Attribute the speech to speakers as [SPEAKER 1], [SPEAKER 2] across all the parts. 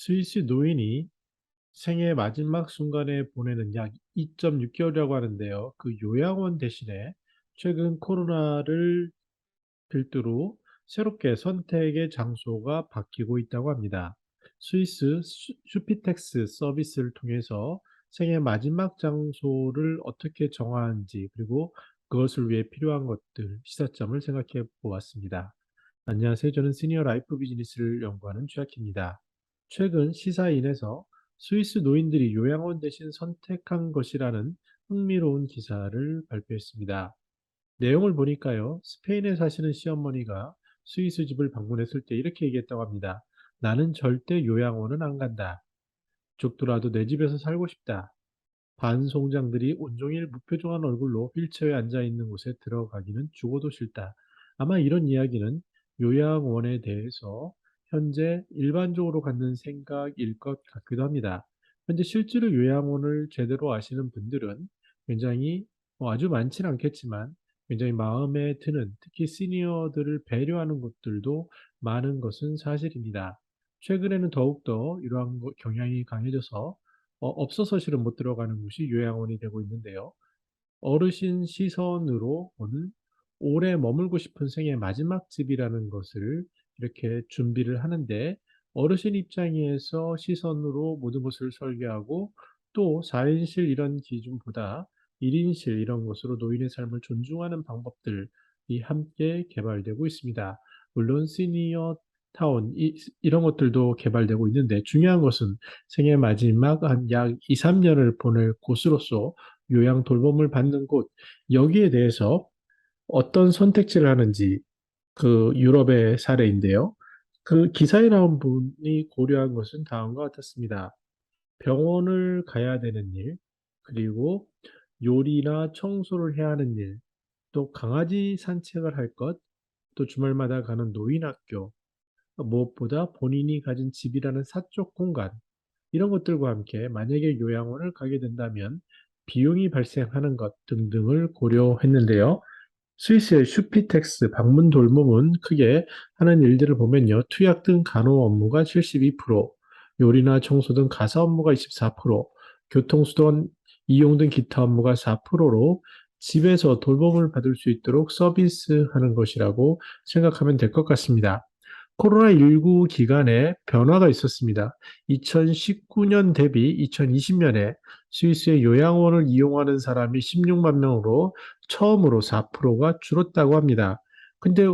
[SPEAKER 1] 스위스 노인이 생애 마지막 순간에 보내는 약 2.6개월이라고 하는데요. 그 요양원 대신에 최근 코로나를 필두로 새롭게 선택의 장소가 바뀌고 있다고 합니다. 스위스 슈피텍스 서비스를 통해서 생애 마지막 장소를 어떻게 정하는지 그리고 그것을 위해 필요한 것들, 시사점을 생각해 보았습니다. 안녕하세요. 저는 시니어 라이프 비즈니스를 연구하는 최학입니다. 최근 시사인에서 스위스 노인들이 요양원 대신 선택한 것이라는 흥미로운 기사를 발표했습니다. 내용을 보니까요, 스페인에 사시는 시어머니가 스위스 집을 방문했을 때 이렇게 얘기했다고 합니다. 나는 절대 요양원은 안 간다. 죽더라도 내 집에서 살고 싶다. 반송장들이 온종일 무표정한 얼굴로 휠체어에 앉아 있는 곳에 들어가기는 죽어도 싫다. 아마 이런 이야기는 요양원에 대해서 현재 일반적으로 갖는 생각일 것 같기도 합니다. 현재 실제로 요양원을 제대로 아시는 분들은 굉장히 아주 많지는 않겠지만 굉장히 마음에 드는 특히 시니어들을 배려하는 곳들도 많은 것은 사실입니다. 최근에는 더욱더 이러한 경향이 강해져서 없어서 실은 못 들어가는 곳이 요양원이 되고 있는데요. 어르신 시선으로 보는 오래 머물고 싶은 생의 마지막 집이라는 것을 이렇게 준비를 하는데 어르신 입장에서 시선으로 모든 것을 설계하고 또 4인실 이런 기준보다 1인실 이런 것으로 노인의 삶을 존중하는 방법들이 함께 개발되고 있습니다. 물론 시니어 타운 이런 것들도 개발되고 있는데 중요한 것은 생애 마지막 한 약 2, 3년을 보낼 곳으로서 요양 돌봄을 받는 곳, 여기에 대해서 어떤 선택지를 하는지 그 유럽의 사례인데요. 그 기사에 나온 분이 고려한 것은 다음과 같았습니다. 병원을 가야 되는 일, 그리고 요리나 청소를 해야 하는 일, 또 강아지 산책을 할 것, 또 주말마다 가는 노인 학교, 무엇보다 본인이 가진 집이라는 사적 공간, 이런 것들과 함께 만약에 요양원을 가게 된다면 비용이 발생하는 것 등등을 고려했는데요. 스위스의 슈피텍스 방문 돌봄은 크게 하는 일들을 보면요. 투약 등 간호 업무가 72%, 요리나 청소 등 가사 업무가 24%, 교통수단 이용 등 기타 업무가 4%로 집에서 돌봄을 받을 수 있도록 서비스하는 것이라고 생각하면 될 것 같습니다. 코로나19 기간에 변화가 있었습니다. 2019년 대비 2020년에 스위스의 요양원을 이용하는 사람이 16만 명으로 처음으로 4%가 줄었다고 합니다. 근데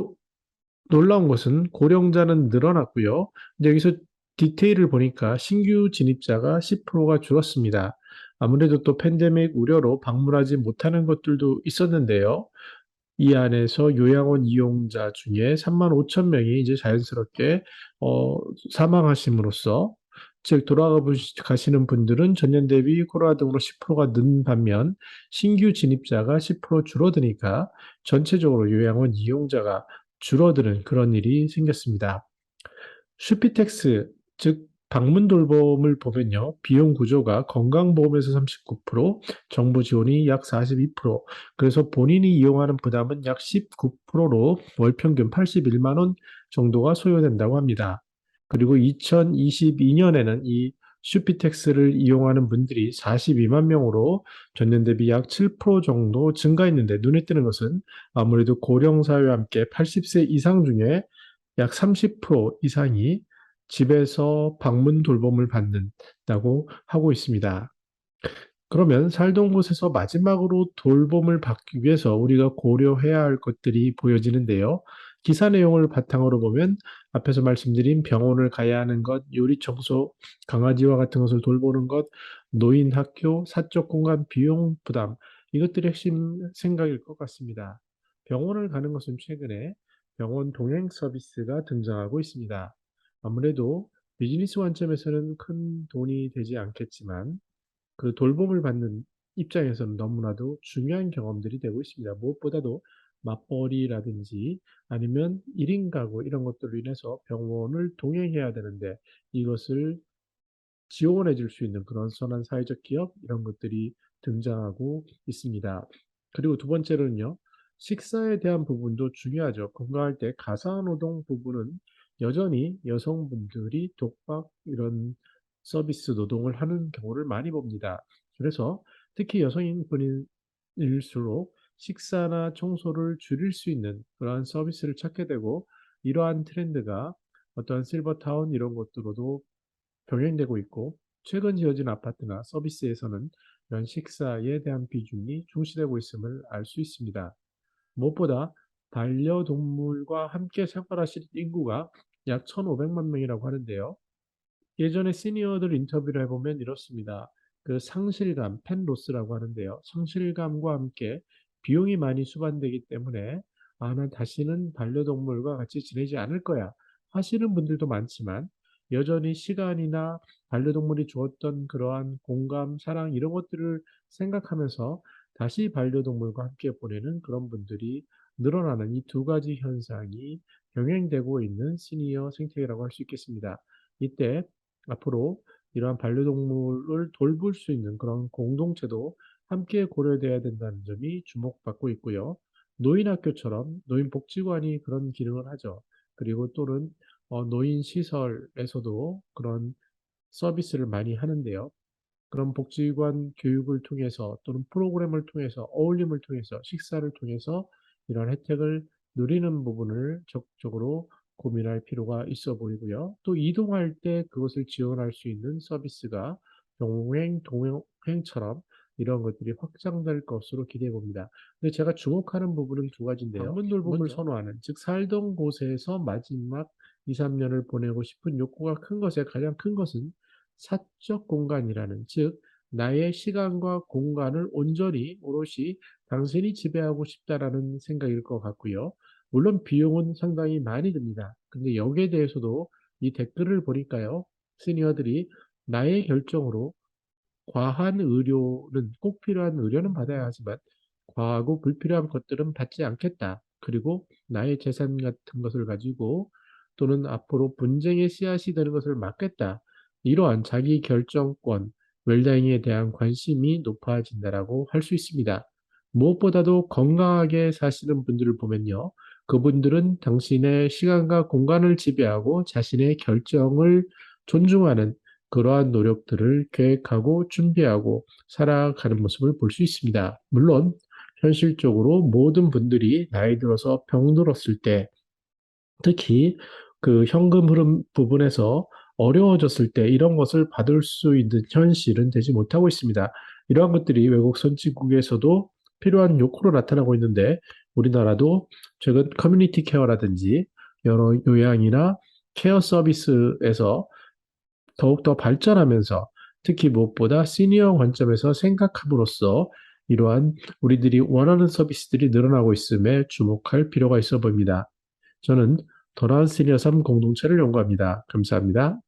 [SPEAKER 1] 놀라운 것은 고령자는 늘어났고요. 근데 여기서 디테일을 보니까 신규 진입자가 10%가 줄었습니다. 아무래도 또 팬데믹 우려로 방문하지 못하는 것들도 있었는데요. 이 안에서 요양원 이용자 중에 3만 5천 명이 이제 자연스럽게 어, 사망하심으로써 즉 가시는 분들은 전년 대비 코로나 등으로 10%가 는 반면 신규 진입자가 10% 줄어드니까 전체적으로 요양원 이용자가 줄어드는 그런 일이 생겼습니다. 슈피텍스, 즉 방문 돌봄을 보면요. 비용 구조가 건강보험에서 39%, 정부 지원이 약 42%, 그래서 본인이 이용하는 부담은 약 19%로 월 평균 81만 원 정도가 소요된다고 합니다. 그리고 2022년에는 이 슈피텍스를 이용하는 분들이 42만 명으로 전년 대비 약 7% 정도 증가했는데 눈에 띄는 것은 아무래도 고령 사회와 함께 80세 이상 중에 약 30% 이상이 집에서 방문 돌봄을 받는다고 하고 있습니다. 그러면 살던 곳에서 마지막으로 돌봄을 받기 위해서 우리가 고려해야 할 것들이 보여지는데요. 기사 내용을 바탕으로 보면 앞에서 말씀드린 병원을 가야 하는 것, 요리 청소, 강아지와 같은 것을 돌보는 것, 노인 학교, 사적 공간 비용 부담, 이것들이 핵심 생각일 것 같습니다. 병원을 가는 것은 최근에 병원 동행 서비스가 등장하고 있습니다. 아무래도 비즈니스 관점에서는 큰 돈이 되지 않겠지만 그 돌봄을 받는 입장에서는 너무나도 중요한 경험들이 되고 있습니다. 무엇보다도 맞벌이라든지 아니면 1인 가구 이런 것들로 인해서 병원을 동행해야 되는데 이것을 지원해 줄 수 있는 그런 선한 사회적 기업 이런 것들이 등장하고 있습니다. 그리고 두 번째로는요. 식사에 대한 부분도 중요하죠. 건강할 때 가사노동 부분은 여전히 여성분들이 독박 이런 서비스 노동을 하는 경우를 많이 봅니다. 그래서 특히 여성인 분일수록 식사나 청소를 줄일 수 있는 그러한 서비스를 찾게 되고, 이러한 트렌드가 어떠한 실버타운 이런 것들로도 병행되고 있고, 최근 지어진 아파트나 서비스에서는 이런 식사에 대한 비중이 중시되고 있음을 알 수 있습니다. 무엇보다 반려동물과 함께 생활하시는 인구가 약 1,500만 명이라고 하는데요. 예전에 시니어들 인터뷰를 해보면 이렇습니다. 그 상실감, 펜로스라고 하는데요. 상실감과 함께 비용이 많이 수반되기 때문에 난 다시는 반려동물과 같이 지내지 않을 거야 하시는 분들도 많지만, 여전히 시간이나 반려동물이 주었던 그러한 공감, 사랑 이런 것들을 생각하면서 다시 반려동물과 함께 보내는 그런 분들이 늘어나는 이 두 가지 현상이 병행되고 있는 시니어 생태계라고 할 수 있겠습니다. 이때 앞으로 이러한 반려동물을 돌볼 수 있는 그런 공동체도 함께 고려돼야 된다는 점이 주목받고 있고요. 노인학교처럼 노인복지관이 그런 기능을 하죠. 그리고 또는 노인시설에서도 그런 서비스를 많이 하는데요. 그런 복지관 교육을 통해서 또는 프로그램을 통해서 어울림을 통해서 식사를 통해서 이런 혜택을 누리는 부분을 적극적으로 고민할 필요가 있어 보이고요. 또 이동할 때 그것을 지원할 수 있는 서비스가 동행, 동행처럼 이런 것들이 확장될 것으로 기대해 봅니다. 근데 제가 주목하는 부분은 두 가지인데요. 방문 돌봄을 선호하는, 즉 살던 곳에서 마지막 2, 3년을 보내고 싶은 욕구가 큰 것의 가장 큰 것은 사적 공간이라는, 즉 나의 시간과 공간을 온전히 오롯이 당신이 지배하고 싶다라는 생각일 것 같고요. 물론 비용은 상당히 많이 듭니다. 근데 여기에 대해서도 이 댓글을 보니까요, 시니어들이 나의 결정으로 과한 의료는, 꼭 필요한 의료는 받아야 하지만 과하고 불필요한 것들은 받지 않겠다. 그리고 나의 재산 같은 것을 가지고 또는 앞으로 분쟁의 씨앗이 되는 것을 막겠다. 이러한 자기 결정권, 웰다잉에 대한 관심이 높아진다라고 할 수 있습니다. 무엇보다도 건강하게 사시는 분들을 보면요, 그분들은 당신의 시간과 공간을 지배하고 자신의 결정을 존중하는 그러한 노력들을 계획하고 준비하고 살아가는 모습을 볼 수 있습니다. 물론 현실적으로 모든 분들이 나이 들어서 병들었을 때, 특히 그 현금 흐름 부분에서 어려워졌을 때 이런 것을 받을 수 있는 현실은 되지 못하고 있습니다. 이러한 것들이 외국 선진국에서도 필요한 욕구로 나타나고 있는데, 우리나라도 최근 커뮤니티 케어라든지 여러 요양이나 케어 서비스에서 더욱더 발전하면서, 특히 무엇보다 시니어 관점에서 생각함으로써 이러한 우리들이 원하는 서비스들이 늘어나고 있음에 주목할 필요가 있어 보입니다. 저는 더 나은 시니어 삶 공동체를 연구합니다. 감사합니다.